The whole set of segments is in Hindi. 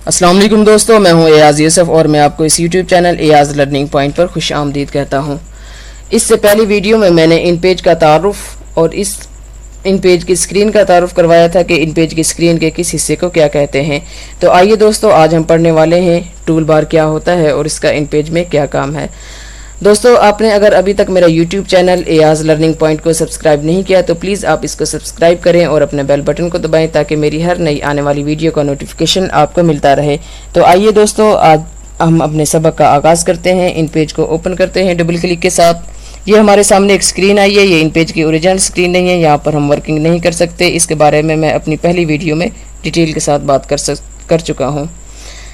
अस्सलाम वालेकुम दोस्तों, मैं हूं एयाज यूसुफ और मैं आपको इस YouTube channel Ayaz learning point पर खुश आमदीद कहता हूं। इससे पहली वीडियो में मैंने इन पेज का तारुफ और इन पेज की स्क्रीन का तारुफ करवाया था कि इन पेज की स्क्रीन के किस हिस्से को क्या कहते हैं। तो आइए दोस्तों, आज हम पढ़ने वाले हैं टूल बार क्या होता है और इसका इन पेज में क्या काम है। दोस्तों, आपने अगर अभी तक मेरा YouTube channel Ayaz learning point को सब्सक्राइब नहीं किया तो प्लीज़ आप इसको सब्सक्राइब करें और अपने बेल बटन को दबाएं ताकि मेरी हर नई आने वाली वीडियो का नोटिफिकेशन आपको मिलता रहे। तो आइए दोस्तों, आज हम अपने सबक का आगाज़ करते हैं। इन पेज को ओपन करते हैं डबल क्लिक के साथ। ये हमारे सामने एक स्क्रीन आई है। ये इन पेज की ओरिजिनल स्क्रीन नहीं है, यहाँ पर हम वर्किंग नहीं कर सकते। इसके बारे में मैं अपनी पहली वीडियो में डिटेल के साथ बात कर चुका हूँ।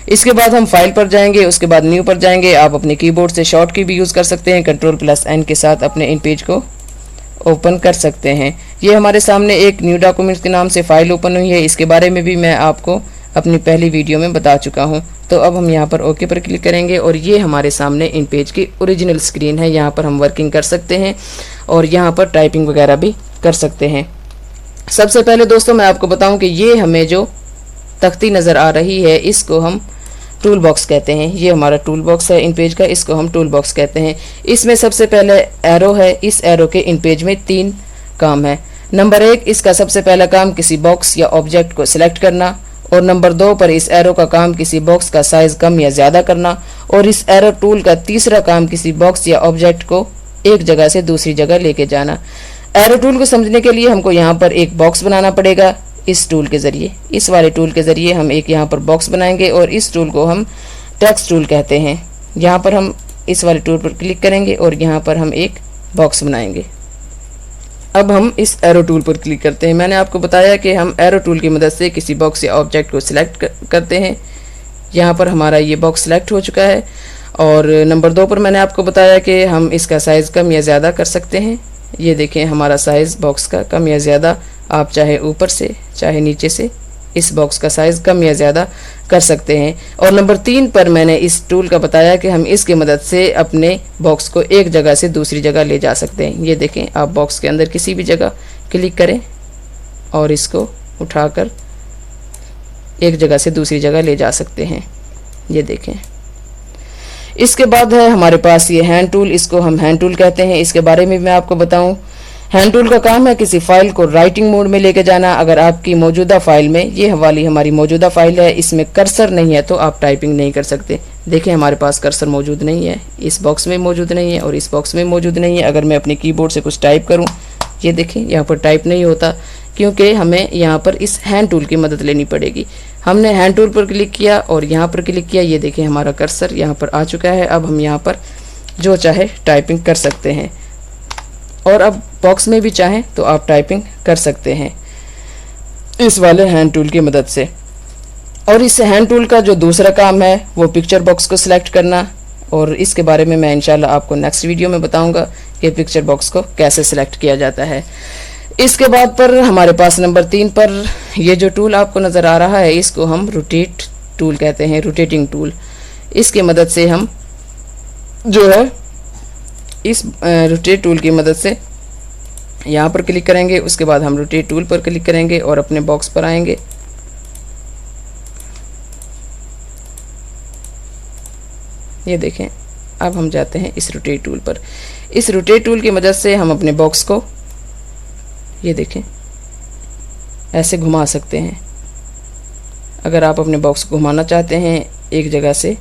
इसके बाद हम फाइल पर जाएंगे, उसके बाद न्यू पर जाएंगे। आप अपने कीबोर्ड से शॉर्ट की भी यूज़ कर सकते हैं। Ctrl+N के साथ अपने इन पेज को ओपन कर सकते हैं। ये हमारे सामने एक न्यू डॉक्यूमेंट्स के नाम से फाइल ओपन हुई है। इसके बारे में भी मैं आपको अपनी पहली वीडियो में बता चुका हूँ। तो अब हम यहाँ पर ओके पर क्लिक करेंगे और ये हमारे सामने इन पेज की ओरिजिनल स्क्रीन है। यहाँ पर हम वर्किंग कर सकते हैं और यहाँ पर टाइपिंग वगैरह भी कर सकते हैं। सबसे पहले दोस्तों मैं आपको बताऊँ कि ये हमें जो तख्ती नज़र आ रही है इसको हम टूल बॉक्स कहते हैं। ये हमारा टूल बॉक्स है इन पेज का, इसको हम टूल बॉक्स कहते हैं। इसमें सबसे पहले एरो है। इस एरो के इन पेज में 3 काम है। नंबर 1, इसका सबसे पहला काम किसी बॉक्स या ऑब्जेक्ट को सिलेक्ट करना, और नंबर 2 पर इस एरो का काम किसी बॉक्स का साइज कम या ज़्यादा करना, और इस एरो टूल का तीसरा काम किसी बॉक्स या ऑब्जेक्ट को एक जगह से दूसरी जगह लेके जाना। एरो टूल को समझने के लिए हमको यहाँ पर एक बॉक्स बनाना पड़ेगा। इस टूल के ज़रिए, इस वाले टूल के ज़रिए हम एक यहाँ पर बॉक्स बनाएंगे और इस टूल को हम टेक्स्ट टूल कहते हैं। यहाँ पर हम इस वाले टूल पर क्लिक करेंगे और यहाँ पर हम एक बॉक्स बनाएंगे। अब हम इस एरो टूल पर क्लिक करते हैं। मैंने आपको बताया कि हम एरो टूल की मदद से किसी बॉक्स या ऑब्जेक्ट को सिलेक्ट करते हैं। यहाँ पर हमारा ये बॉक्स सिलेक्ट हो चुका है। और नंबर 2 पर मैंने आपको बताया कि हम इसका साइज़ कम या ज़्यादा कर सकते हैं। ये देखें, हमारा साइज़ बॉक्स का कम या ज़्यादा, आप चाहे ऊपर से चाहे नीचे से इस बॉक्स का साइज़ कम या ज़्यादा कर सकते हैं। और नंबर 3 पर मैंने इस टूल का बताया कि हम इसकी मदद से अपने बॉक्स को एक जगह से दूसरी जगह ले जा सकते हैं। ये देखें, आप बॉक्स के अंदर किसी भी जगह क्लिक करें और इसको उठाकर एक जगह से दूसरी जगह ले जा सकते हैं। ये देखें। इसके बाद है हमारे पास ये हैंड टूल, इसको हम हैंड टूल कहते हैं। इसके बारे में मैं आपको बताऊं, हैंड टूल का काम है किसी फाइल को राइटिंग मोड में लेके जाना। अगर आपकी मौजूदा फाइल में, ये वाली हमारी मौजूदा फाइल है, इसमें कर्सर नहीं है तो आप टाइपिंग नहीं कर सकते। देखें, हमारे पास कर्सर मौजूद नहीं है, इस बॉक्स में मौजूद नहीं है और इस बॉक्स में मौजूद नहीं है। अगर मैं अपने कीबोर्ड से कुछ टाइप करूँ, ये देखें यहाँ पर टाइप नहीं होता, क्योंकि हमें यहाँ पर इस हैंड टूल की मदद लेनी पड़ेगी। हमने हैंड टूल पर क्लिक किया और यहाँ पर क्लिक किया। ये देखें, हमारा कर्सर यहाँ पर आ चुका है। अब हम यहाँ पर जो चाहे टाइपिंग कर सकते हैं और अब बॉक्स में भी चाहें तो आप टाइपिंग कर सकते हैं इस वाले हैंड टूल की मदद से। और इस हैंड टूल का जो दूसरा काम है वो पिक्चर बॉक्स को सिलेक्ट करना, और इसके बारे में मैं इंशाल्लाह आपको नेक्स्ट वीडियो में बताऊंगा कि पिक्चर बॉक्स को कैसे सिलेक्ट किया जाता है। इसके बाद पर हमारे पास नंबर 3 पर ये जो टूल आपको नज़र आ रहा है इसको हम रोटेट टूल कहते हैं, रोटेटिंग टूल। इसकी मदद से हम जो है इस रोटेट टूल की मदद से यहाँ पर क्लिक करेंगे, उसके बाद हम रोटेट टूल पर क्लिक करेंगे और अपने बॉक्स पर आएंगे। ये देखें, अब हम जाते हैं इस रोटेट टूल पर। इस रोटेट टूल की मदद से हम अपने बॉक्स को, ये देखें, ऐसे घुमा सकते हैं। अगर आप अपने बॉक्स को घुमाना चाहते हैं एक जगह से,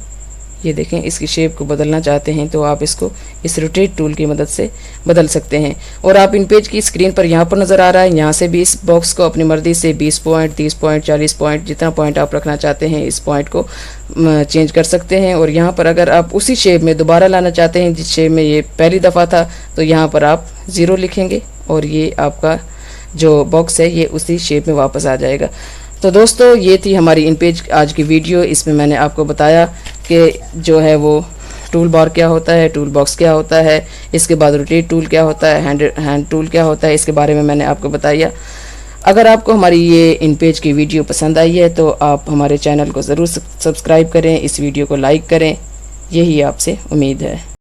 ये देखें, इसकी शेप को बदलना चाहते हैं तो आप इसको इस रोटेट टूल की मदद से बदल सकते हैं। और आप इन पेज की स्क्रीन पर यहाँ पर नज़र आ रहा है, यहाँ से भी इस बॉक्स को अपनी मर्ज़ी से 20 पॉइंट, 30 पॉइंट, 40 पॉइंट, जितना पॉइंट आप रखना चाहते हैं इस पॉइंट को चेंज कर सकते हैं। और यहाँ पर अगर आप उसी शेप में दोबारा लाना चाहते हैं जिस शेप में ये पहली दफ़ा था, तो यहाँ पर आप 0 लिखेंगे और ये आपका जो बॉक्स है ये उसी शेप में वापस आ जाएगा। तो दोस्तों, ये थी हमारी इन पेज आज की वीडियो। इसमें मैंने आपको बताया कि जो है वो टूल बार क्या होता है, टूल बॉक्स क्या होता है, इसके बाद रोटेट टूल क्या होता है, हैंड टूल क्या होता है, इसके बारे में मैंने आपको बताया। अगर आपको हमारी ये इन पेज की वीडियो पसंद आई है तो आप हमारे चैनल को ज़रूर सब्सक्राइब करें, इस वीडियो को लाइक करें, यही आपसे उम्मीद है।